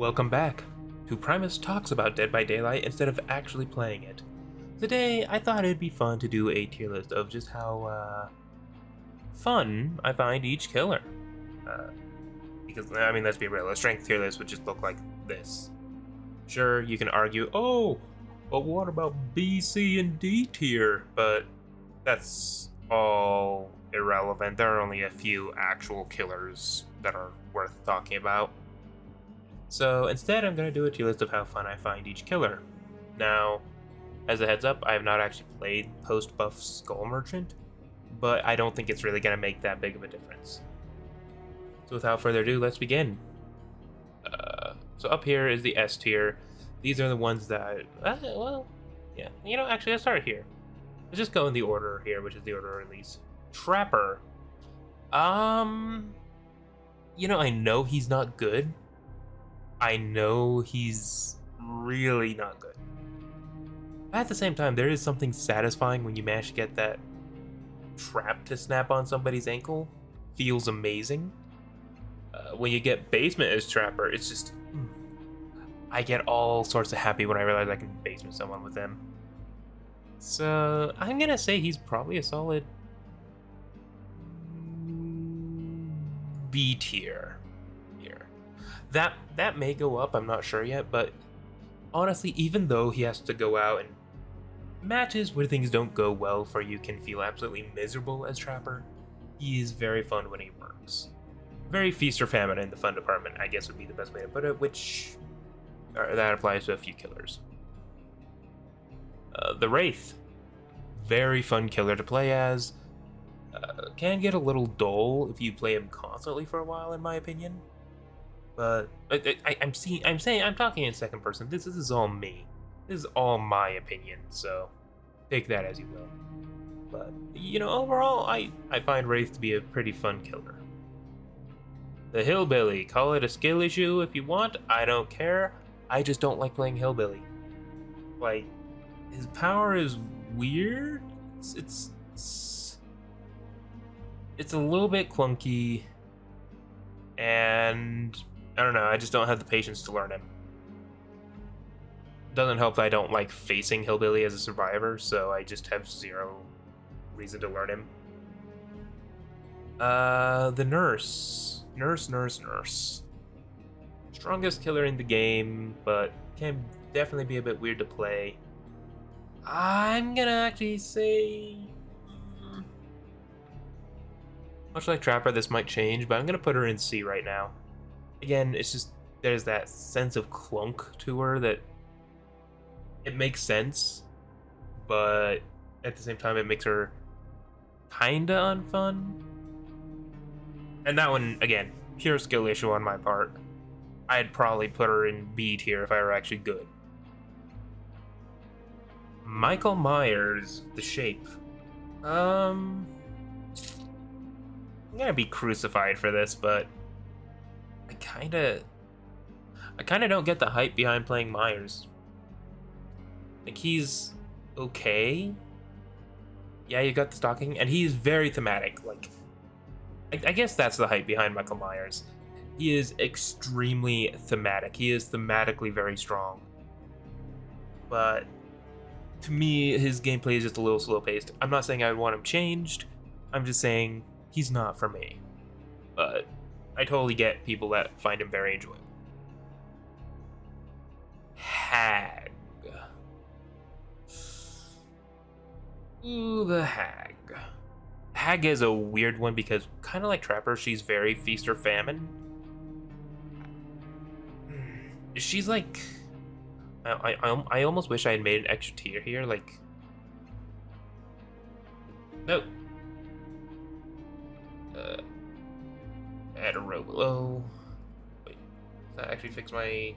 Welcome back to Primus Talks about Dead by Daylight instead of actually playing it. Today, I thought it'd be fun to do a tier list of just how fun I find each killer. Because, I mean, let's be real, a strength tier list would just look like this. Sure, you can argue, oh, but what about B, C, and D tier? But that's all irrelevant. There are only a few actual killers that are worth talking about. So instead, I'm going to do a tier list of how fun I find each killer. Now, as a heads up, I have not actually played post-buff Skull Merchant, but I don't think it's really going to make that big of a difference. So without further ado, let's begin. So up here is the S tier. These are the ones that, yeah. You know, actually, let's start here. Let's just go in the order here, which is the order of release. Trapper. You know, I know he's not good. I know he's really not good. At the same time, there is something satisfying when you manage to get that trap to snap on somebody's ankle. Feels amazing. When you get Basement as Trapper, it's just... I get all sorts of happy when I realize I can basement someone with him. So, I'm gonna say he's probably a solid B tier here. That may go up, I'm not sure yet, but honestly, even though he has to go out and matches where things don't go well for you can feel absolutely miserable as Trapper, he is very fun when he works. Very feast or famine in the fun department, I guess would be the best way to put it, which that applies to a few killers. The Wraith. Very fun killer to play as. Can get a little dull if you play him constantly for a while, in my opinion. But I'm talking in second person. This is all me. This is all my opinion, so take that as you will. But, you know, overall, I find Wraith to be a pretty fun killer. The Hillbilly. Call it a skill issue if you want. I don't care. I just don't like playing Hillbilly. Like, his power is weird. It's a little bit clunky. And I don't know, I just don't have the patience to learn him. Doesn't help that I don't like facing Hillbilly as a survivor, so I just have zero reason to learn him. The Nurse. Nurse. Strongest killer in the game, but can definitely be a bit weird to play. I'm gonna actually say... Much like Trapper, this might change, but I'm gonna put her in C right now. Again, it's just, there's that sense of clunk to her that it makes sense, but at the same time it makes her kinda unfun. And that one, again, pure skill issue on my part. I'd probably put her in B tier if I were actually good. Michael Myers, The Shape. I'm gonna be crucified for this, but I kinda don't get the hype behind playing Myers. Like, he's okay. Yeah, you got the stalking, and he's very thematic. Like, I guess that's the hype behind Michael Myers. He is extremely thematic. He is thematically very strong. But to me, his gameplay is just a little slow-paced. I'm not saying I would want him changed. I'm just saying he's not for me. But I totally get people that find him very enjoyable. Hag. Ooh, the Hag. Hag is a weird one because, kind of like Trapper, she's very feast or famine. She's like... I almost wish I had made an extra tier here, like... Nope. Add a row below. Wait, does that actually fix my...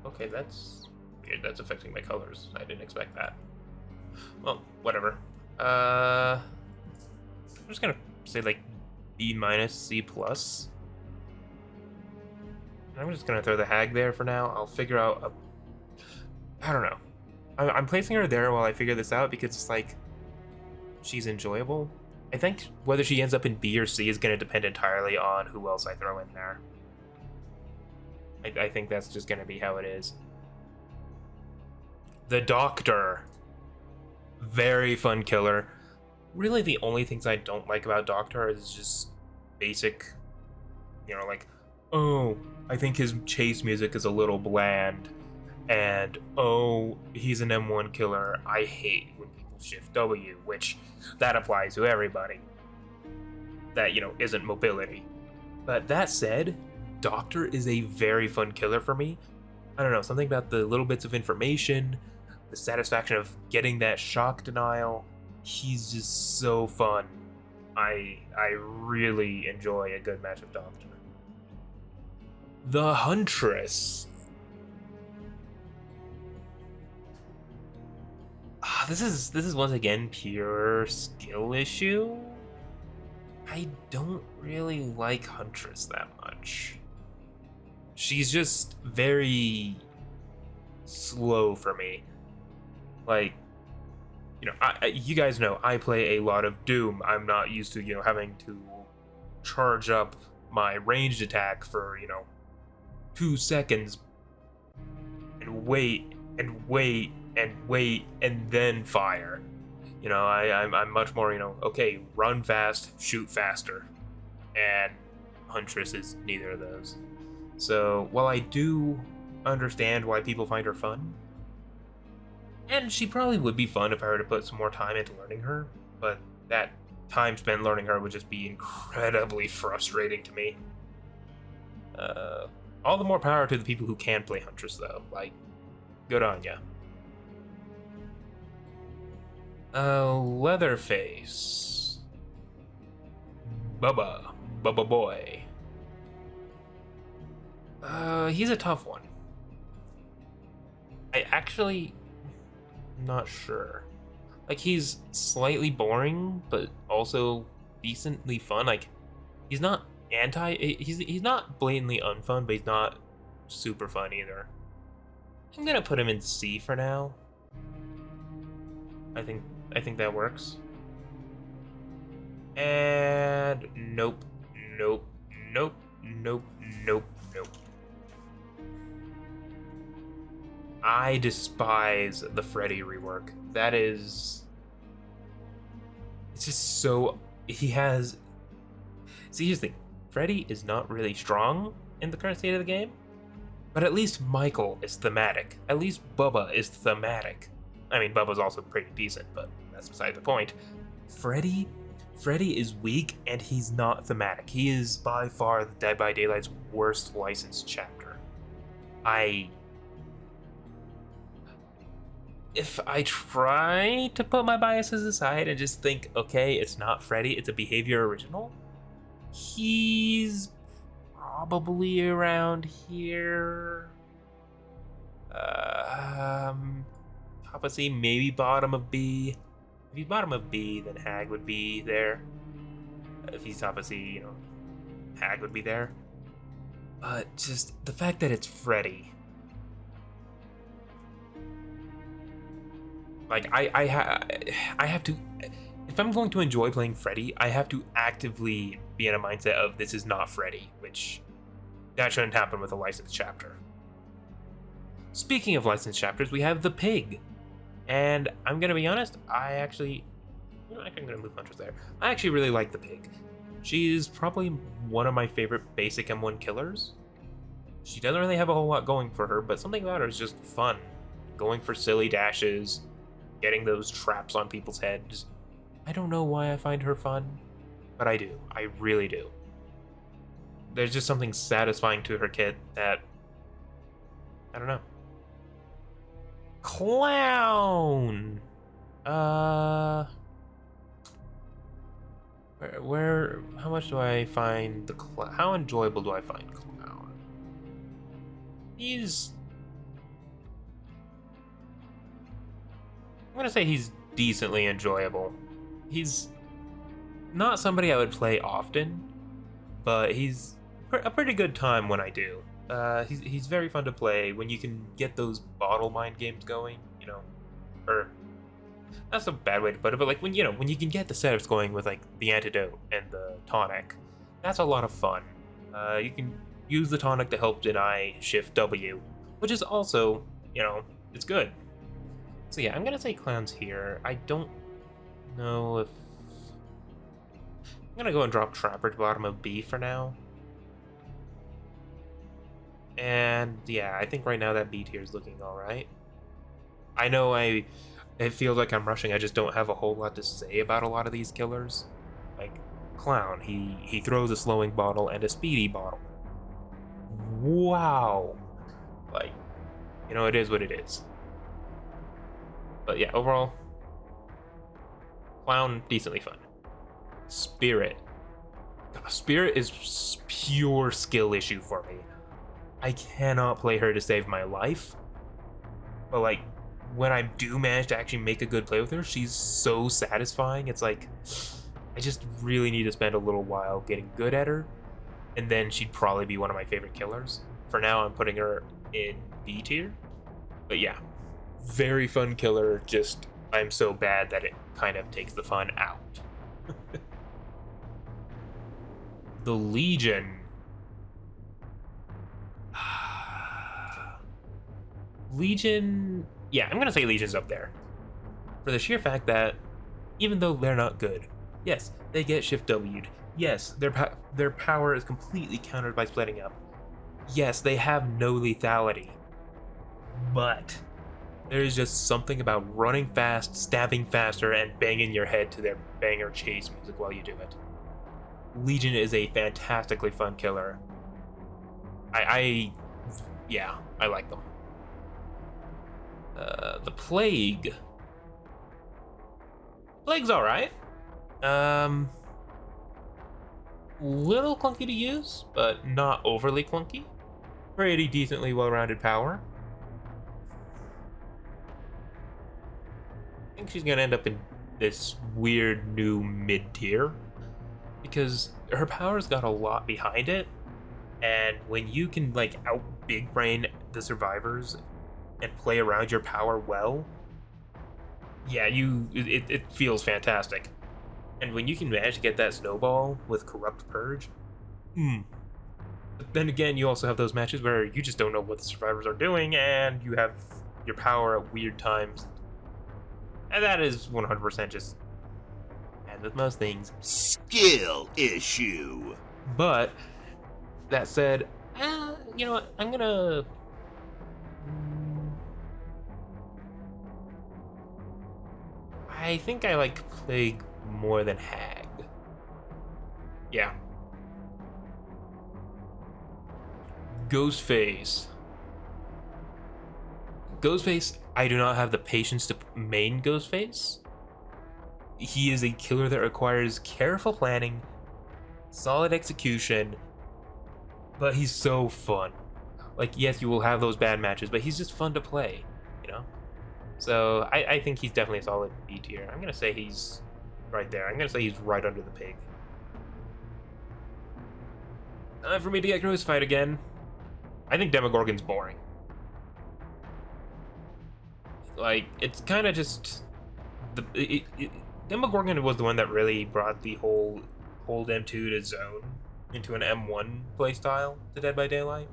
Okay, that's weird. That's affecting my colors. I didn't expect that. Well, whatever. I'm just gonna say like B minus, C plus. I'm just gonna throw the Hag there for now. I'll figure out I don't know. I'm placing her there while I figure this out because it's like she's enjoyable. I think whether she ends up in B or C is gonna depend entirely on who else I throw in there. I think that's just gonna be how it is. The Doctor. Very fun killer. Really, the only things I don't like about Doctor is just basic, like, oh, I think his chase music is a little bland, and oh, he's an M1 killer. I hate when people shift W, which that applies to everybody. That, isn't mobility. But that said, Doctor is a very fun killer for me. I don't know, something about the little bits of information, the satisfaction of getting that shock denial. He's just so fun. I really enjoy a good match of Doctor. The Huntress. This is once again pure skill issue. I don't really like Huntress that much. She's just very slow for me. Like, you guys know I play a lot of Doom. I'm not used to, having to charge up my ranged attack for, 2 seconds and wait and wait and wait and then fire. I'm much more, okay, run fast, shoot faster. And Huntress is neither of those. So while I do understand why people find her fun, and she probably would be fun if I were to put some more time into learning her, but that time spent learning her would just be incredibly frustrating to me. All the more power to the people who can play Huntress, though. Like, good on ya. Leatherface. Bubba Boy. He's a tough one. I actually not sure. Like, he's slightly boring, but also decently fun. Like, he's not he's not blatantly unfun, but he's not super fun either. I'm gonna put him in C for now. I think that works. And nope. I despise the Freddy rework. That is... It's just so... He has... See, here's the thing. Freddy is not really strong in the current state of the game, but at least Michael is thematic. At least Bubba is thematic. I mean, Bubba's also pretty decent, but that's beside the point. Freddy is weak, and he's not thematic. He is by far the Dead by Daylight's worst licensed chapter. If I try to put my biases aside and just think, okay, it's not Freddy, it's a behavior original, he's probably around here. Top of C, maybe bottom of B. If he's bottom of B, then Hag would be there. If he's top of C, Hag would be there. But just the fact that it's Freddy. Like, I have to... If I'm going to enjoy playing Freddy, I have to actively be in a mindset of this is not Freddy, which that shouldn't happen with a licensed chapter. Speaking of licensed chapters, we have the Pig. And I'm going to be honest, I'm going to move Huntress there. I actually really like the Pig. She's probably one of my favorite basic M1 killers. She doesn't really have a whole lot going for her, but something about her is just fun. Going for silly dashes, getting those traps on people's heads. I don't know why I find her fun, but I do. I really do. There's just something satisfying to her kit that... I don't know. Clown! Where how much do I find the clown? How enjoyable do I find Clown? I'm gonna say he's decently enjoyable. He's not somebody I would play often, but he's a pretty good time when I do. He's very fun to play when you can get those bottle mind games going, or that's a bad way to put it, but like when you can get the setups going with like the antidote and the tonic, that's a lot of fun. You can use the tonic to help deny Shift W, which is also, it's good. So yeah, I'm gonna say clowns here. I don't know if... I'm gonna go and drop Trapper to bottom of B for now. And yeah, I think right now that B tier is looking alright. I know it feels like I'm rushing, I just don't have a whole lot to say about a lot of these killers. Like, Clown, he throws a slowing bottle and a speedy bottle. Wow. Like, it is what it is. But yeah, overall, Clown, decently fun. Spirit. Spirit is pure skill issue for me. I cannot play her to save my life. But like, when I do manage to actually make a good play with her, she's so satisfying. It's like, I just really need to spend a little while getting good at her, and then she'd probably be one of my favorite killers. For now, I'm putting her in B tier. But yeah, very fun killer, just I'm so bad that it kind of takes the fun out. The Legion. Legion, yeah, I'm gonna say Legion's up there. For the sheer fact that, even though they're not good, yes, they get Shift W'd. Yes, their power is completely countered by splitting up. Yes, they have no lethality. But there is just something about running fast, stabbing faster, and banging your head to their banger chase music while you do it. Legion is a fantastically fun killer. Yeah, I like them. The Plague. Plague's alright. Little clunky to use, but not overly clunky. Pretty decently well-rounded power. I think she's gonna end up in this weird new mid-tier, because her power's got a lot behind it, and when you can like out big brain the survivors and play around your power well, yeah, it feels fantastic. And when you can manage to get that snowball with Corrupt Purge, But then again, you also have those matches where you just don't know what the survivors are doing, and you have your power at weird times. And that is 100% just, as with most things, skill issue. But that said, you know what? I'm gonna. I think I like Plague more than Hag. Yeah. Ghostface. Ghostface, I do not have the patience to main Ghostface. He is a killer that requires careful planning, solid execution, but he's so fun. Like, yes, you will have those bad matches, but he's just fun to play, you know? So, I think he's definitely a solid B tier. I'm gonna say he's right there. I'm gonna say he's right under the Pig. Time for me to get crucified again. I think Demogorgon's boring. Like, it's kind of just... Demogorgon was the one that really brought the whole hold M2 to zone into an M1 playstyle to Dead by Daylight.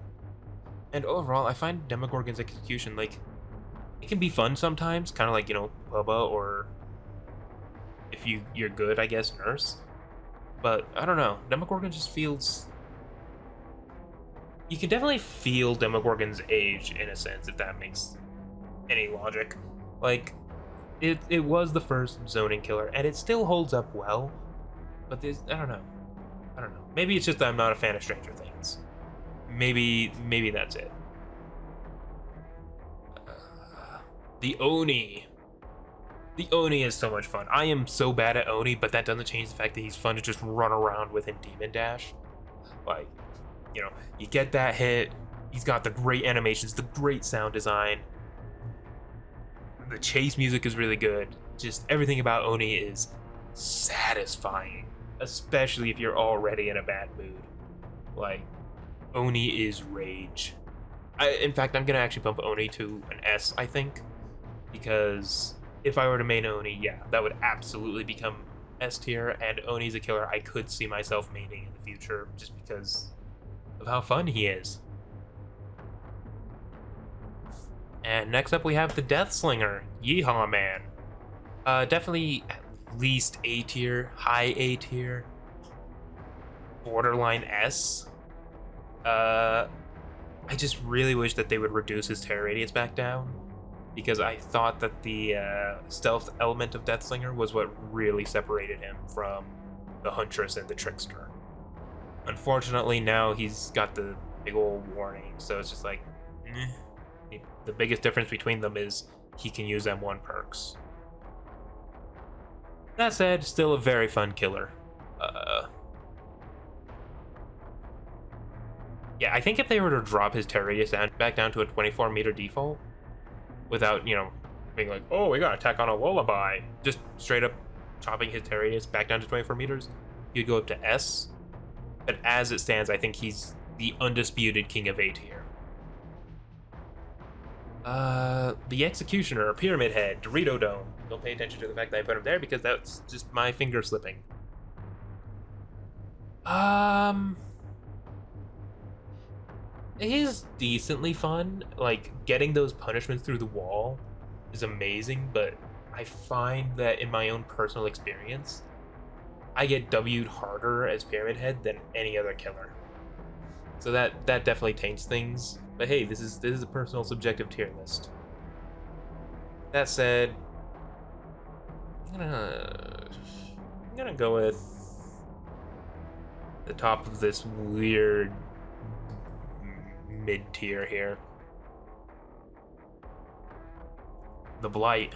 And overall, I find Demogorgon's execution, like, it can be fun sometimes, kind of like, you know, Bubba, or if you're good, I guess, Nurse. But, I don't know, Demogorgon just feels... You can definitely feel Demogorgon's age, in a sense, if that makes any logic. Like, it was the first zoning killer, and it still holds up well, but there's, I don't know. Maybe it's just that I'm not a fan of Stranger Things. Maybe that's it. The Oni. The Oni is so much fun. I am so bad at Oni, but that doesn't change the fact that he's fun to just run around with in Demon Dash. Like, you know, you get that hit, he's got the great animations, the great sound design, the chase music is really good, just everything about Oni is satisfying, especially if you're already in a bad mood. Like, Oni is rage. In fact, I'm gonna actually bump Oni to an S, I think, because if I were to main Oni, yeah, that would absolutely become S tier, and Oni's a killer I could see myself maining in the future, just because of how fun he is. And next up we have the Death Slinger, Yeehaw Man. Definitely at least A tier, high A tier, borderline S. I just really wish that they would reduce his terror radius back down, because I thought that the stealth element of Deathslinger was what really separated him from the Huntress and the Trickster. Unfortunately, now he's got the big old warning, so it's just like, The biggest difference between them is he can use M1 perks. That said, still a very fun killer. Yeah, I think if they were to drop his terror radius back down to a 24-meter default, without, being like, oh, we got attack on a lullaby, just straight up chopping his terror radius back down to 24 meters, you'd go up to S. But as it stands, I think he's the undisputed king of A tier. The Executioner, Pyramid Head, Dorito Dome. Don't pay attention to the fact that I put him there because that's just my finger slipping. He's decently fun. Like, getting those punishments through the wall is amazing, but I find that in my own personal experience, I get W'd harder as Pyramid Head than any other killer. So that definitely taints things. But hey, this is a personal subjective tier list. That said, I'm gonna go with the top of this weird mid tier here. The Blight.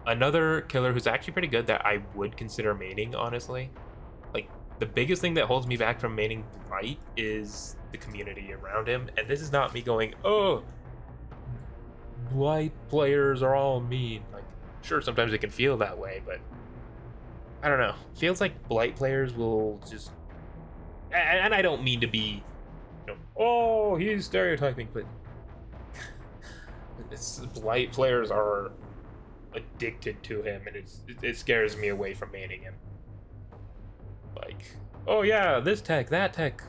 Another killer who's actually pretty good that I would consider maining, honestly. Like, the biggest thing that holds me back from maining Blight is the community around him. And this is not me going, oh, Blight players are all mean. Like, sure, sometimes it can feel that way, but I don't know. Feels like Blight players will just... And I don't mean to be, oh, he's stereotyping, but Blight players are addicted to him, and it scares me away from maining him. Like, oh yeah, this tech, that tech,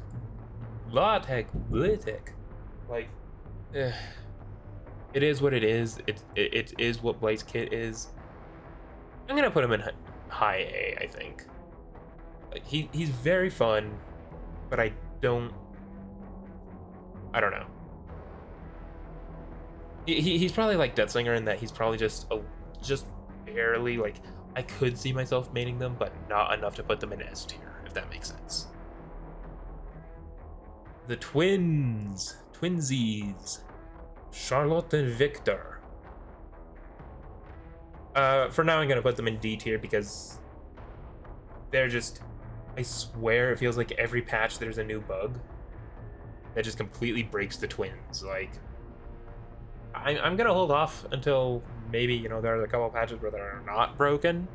la tech, bleh tech. Like, it is what it is. It is what Blight's kit is. I'm gonna put him in high A, I think. Like, he's very fun, but I don't know. He's probably like Deathslinger in that he's probably just barely, like, I could see myself maining them, but not enough to put them in S tier, if that makes sense. The twinsies, Charlotte and Victor. For now I'm gonna put them in D tier because they're just, I swear it feels like every patch there's a new bug that just completely breaks the twins. Like, I'm gonna hold off until maybe, there's a couple patches where they're not broken,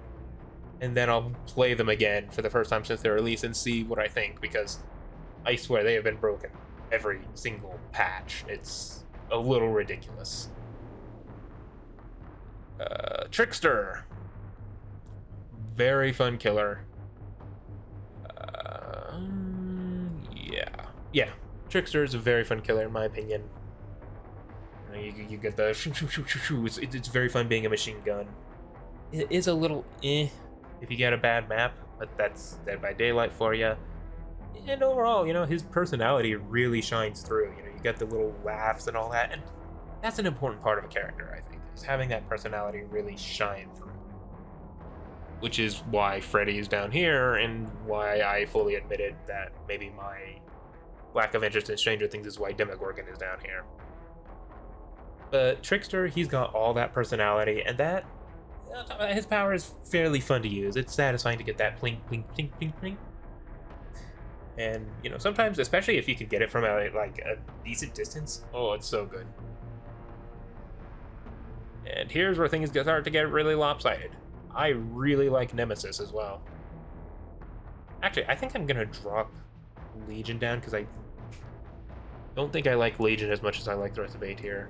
and then I'll play them again for the first time since their release and see what I think, because I swear they have been broken every single patch. It's a little ridiculous. Trickster. Very fun killer. Yeah. Trickster is a very fun killer in my opinion. You get the it's very fun being a machine gun. It is a little if you get a bad map, but that's Dead by Daylight for you. And overall, his personality really shines through. You get the little laughs and all that, and that's an important part of a character, I think, is having that personality really shine through. Which is why Freddy is down here, and why I fully admitted that maybe my lack of interest in Stranger Things is why Demogorgon is down here. But Trickster, he's got all that personality, and that his power is fairly fun to use. It's satisfying to get that plink, plink, plink, plink, plink. And, sometimes, especially if you could get it from a decent distance, oh, it's so good. And here's where things start to get really lopsided. I really like Nemesis as well. Actually, I think I'm gonna drop Legion down, because I don't think I like Legion as much as I like the rest of A tier.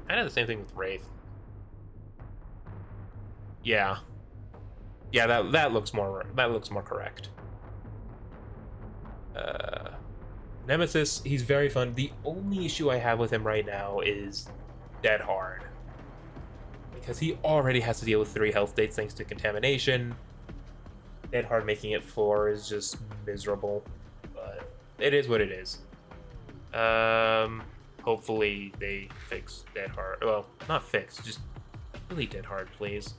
Kind of the same thing with Wraith. Yeah, that looks more correct. Nemesis, he's very fun. The only issue I have with him right now is dead hard. Because he already has to deal with 3 health states thanks to contamination. Dead hard making it 4 is just miserable. But it is what it is. Hopefully they fix dead hard. Well, not fix, just delete dead hard, please.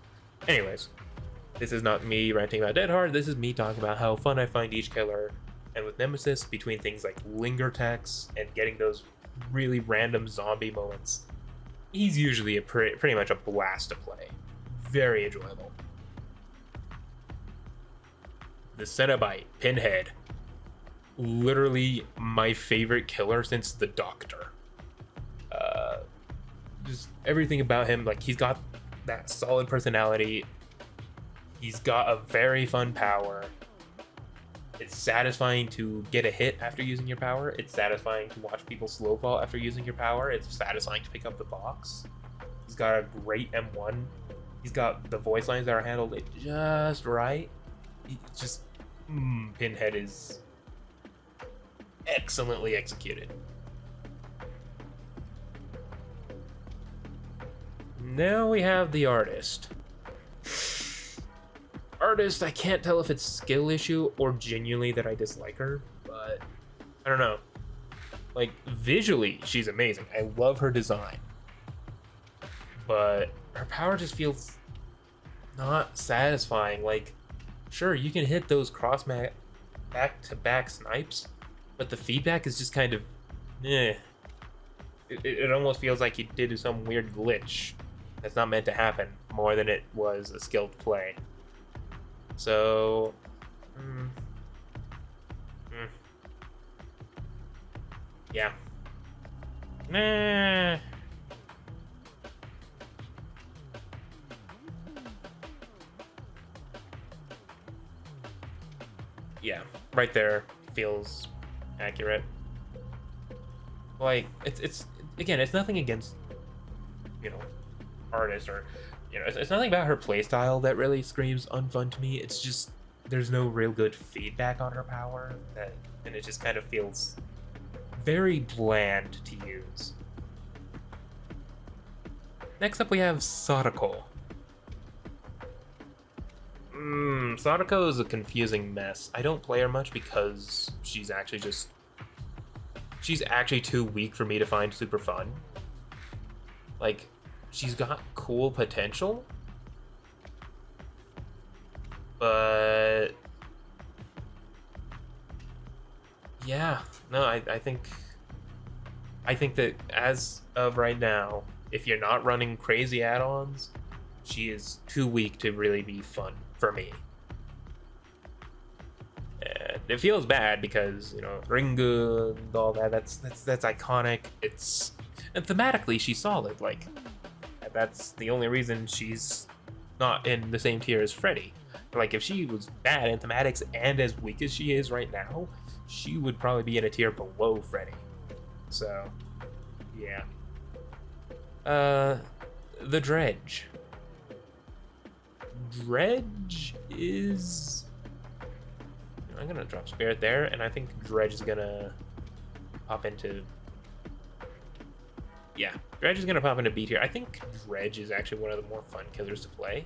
Anyways, this is not me ranting about dead hard. This is me talking about how fun I find each killer. And with Nemesis, between things like linger techs and getting those really random zombie moments, he's usually pretty much a blast to play. Very enjoyable. The Cenobite, Pinhead. Literally my favorite killer since the Doctor. Just everything about him, like he's got that solid personality. He's got a very fun power. It's satisfying to get a hit after using your power. It's satisfying to watch people slow fall after using your power. It's satisfying to pick up the box. He's got a great M1. He's got the voice lines that are handled just right. It's just, Pinhead is excellently executed. Now we have the artist. Artist, I can't tell if it's skill issue or genuinely that I dislike her, but I don't know. Like, visually, she's amazing. I love her design. But her power just feels not satisfying. Like, sure, you can hit those back-to-back snipes, but the feedback is just kind of, eh. It almost feels like you did some weird glitch that's not meant to happen more than it was a skilled play. So, yeah. Nah. Yeah, right there feels accurate. Like, it's again, it's nothing against, artists or, it's nothing about her playstyle that really screams unfun to me. It's just, there's no real good feedback on her power, and it just kind of feels very bland to use. Next up we have Sadako. Sadako is a confusing mess. I don't play her much because she's actually too weak for me to find super fun. Like, she's got cool potential, but yeah, no, I think that as of right now, if you're not running crazy add-ons, she is too weak to really be fun for me. And it feels bad because, Ringu and all that, that's iconic. And thematically she's solid. Like, that's the only reason she's not in the same tier as Freddy. Like, if she was bad in thematics and as weak as she is right now, she would probably be in a tier below Freddy. So, yeah. The Dredge. Dredge is... I'm gonna drop Spirit there, and I think Dredge is gonna pop into... Yeah, Dredge is going to pop into B tier. I think Dredge is actually one of the more fun killers to play.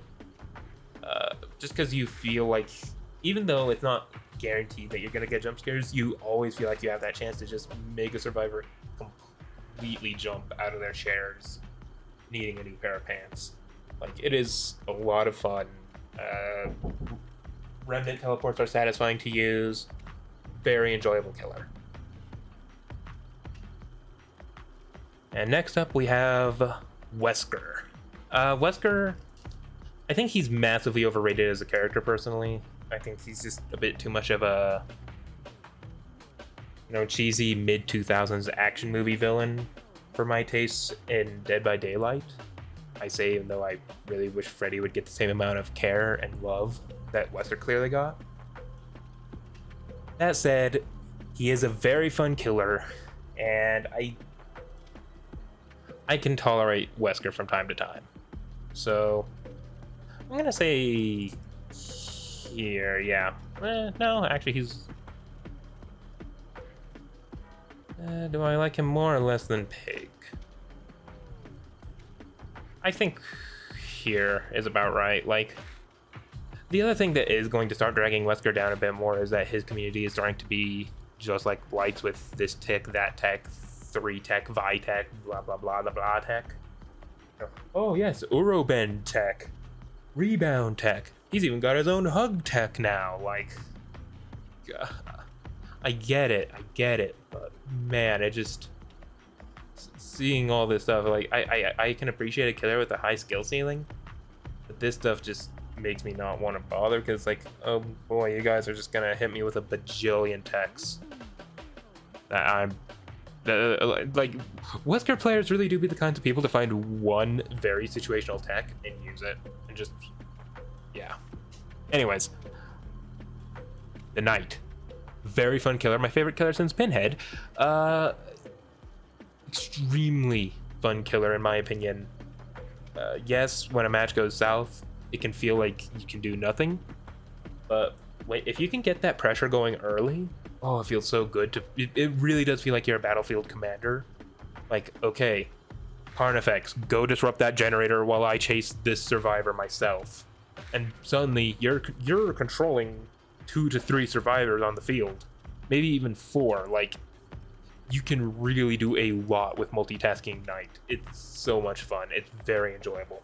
Just because you feel like, even though it's not guaranteed that you're going to get jump scares, you always feel like you have that chance to just make a survivor completely jump out of their chairs, needing a new pair of pants. Like, it is a lot of fun. Remnant teleports are satisfying to use. Very enjoyable killer. And next up we have Wesker. Wesker, I think he's massively overrated as a character personally. I think he's just a bit too much of a, cheesy mid-2000s action movie villain for my tastes in Dead by Daylight. I say even though I really wish Freddy would get the same amount of care and love that Wesker clearly got. That said, he is a very fun killer, and I can tolerate Wesker from time to time. So, I'm gonna say here, yeah. No, actually Do I like him more or less than Pig? I think here is about right. Like, the other thing that is going to start dragging Wesker down a bit more is that his community is starting to be just like Blights with this tech, that tech, 3 tech, Vi tech, blah blah blah blah blah tech. Oh yes, Urobend tech, Rebound tech. He's even got his own hug tech now. Like, I get it, but man, it just seeing all this stuff. Like, I can appreciate a killer with a high skill ceiling, but this stuff just makes me not want to bother because, like, oh boy, you guys are just gonna hit me with a bajillion techs that I'm. Like, Wesker players really do be the kinds of people to find one very situational tech and use it, and just, yeah. Anyways, the Knight, very fun killer, my favorite killer since Pinhead. Extremely fun killer in my opinion. Yes, when a match goes south, it can feel like you can do nothing, but if you can get that pressure going early, oh, it feels so good to. It really does feel like you're a battlefield commander. Like, okay, Carnifex, go disrupt that generator while I chase this survivor myself. And suddenly you're controlling 2 to 3 survivors on the field, maybe even 4. Like, you can really do a lot with multitasking Knight. It's so much fun. It's very enjoyable.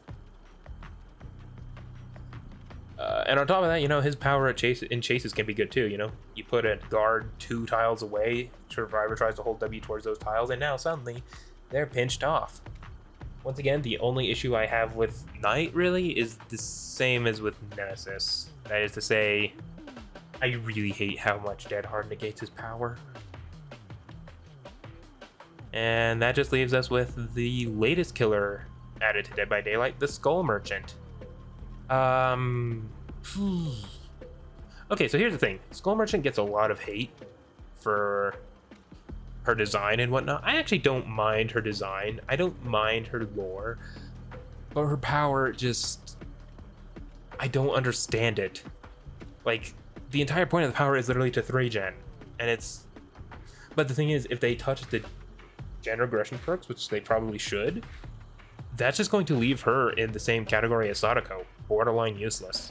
And on top of that, you know, his power at chases can be good too. You know, you put a guard 2 tiles away, survivor tries to hold W towards those tiles, and now suddenly they're pinched off. Once again, the only issue I have with Knight really is the same as with Nemesis. That is to say, I really hate how much Dead Hard negates his power. And that just leaves us with the latest killer added to Dead by Daylight, the Skull Merchant. Okay, so here's the thing. Skull Merchant gets a lot of hate for her design and whatnot. I actually don't mind her design. I don't mind her lore. But her power just... I don't understand it. Like, the entire point of the power is literally to 3-gen. And it's... But the thing is, if they touch the gen regression perks, which they probably should, that's just going to leave her in the same category as Sadako. Borderline useless.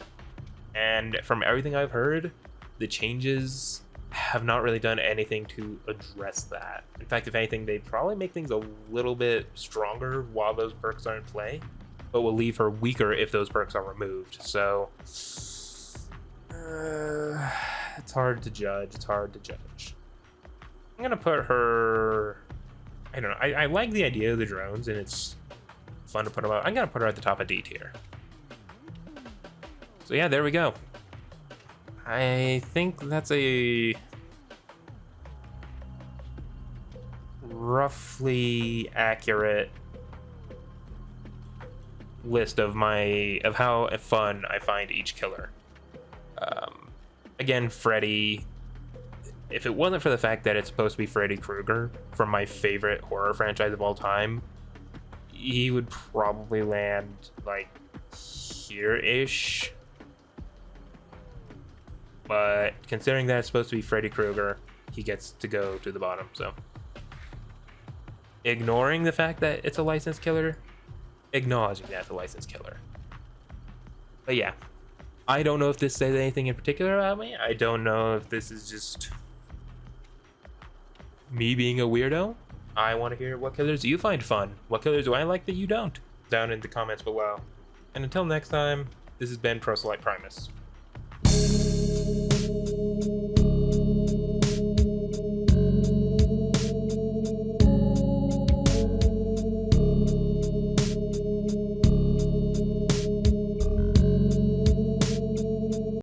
And from everything I've heard, the changes have not really done anything to address that. In fact, if anything, they'd probably make things a little bit stronger while those perks are in play, but will leave her weaker if those perks are removed. So it's hard to judge. I'm gonna put her, I don't know, I like the idea of the drones and it's fun to put them out. I'm gonna put her at the top of D tier. So yeah, there we go. I think that's a roughly accurate list of how fun I find each killer. Again, Freddy, if it wasn't for the fact that it's supposed to be Freddy Krueger from my favorite horror franchise of all time, he would probably land like here-ish. But considering that it's supposed to be Freddy Krueger, he gets to go to the bottom, so. Ignoring the fact that it's a licensed killer, acknowledging that it's a licensed killer. But yeah, I don't know if this says anything in particular about me. I don't know if this is just me being a weirdo. I want to hear what killers you find fun. What killers do I like that you don't? Down in the comments below. And until next time, this has been Proselyte Primus.